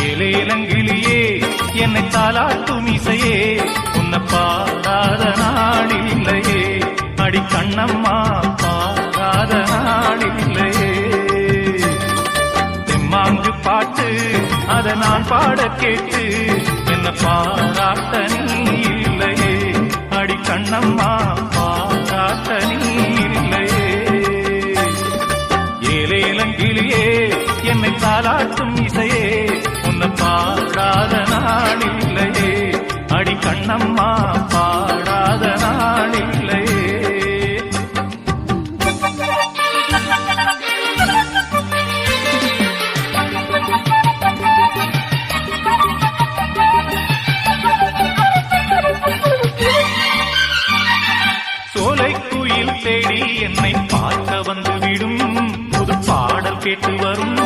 ஏலேலங்கிளியே என்னை தாலாட்டும் இசையே உன்னை பாடாத நாளில்லையே அடி கண்ணம்மா பாடாத நாளில்லையே தெம்மாங்கு பாட்டு அதை நான் பாட கேட்டு என்ன பாராட்ட நீ இல்லையே அடி கண்ணம்மா பாராட்ட நீ இல்லையே ஏலேலங்கிளியே என்னை தாலாட்டும் இசையே உன்னை பாடாத நாளில்லையே அடி கண்ணம்மா பாடாத நாளில்லையே சோலைக்குயில் தேடி என்னை பார்க்க வந்துவிடும் புது பாடல் கேட்டு வரும்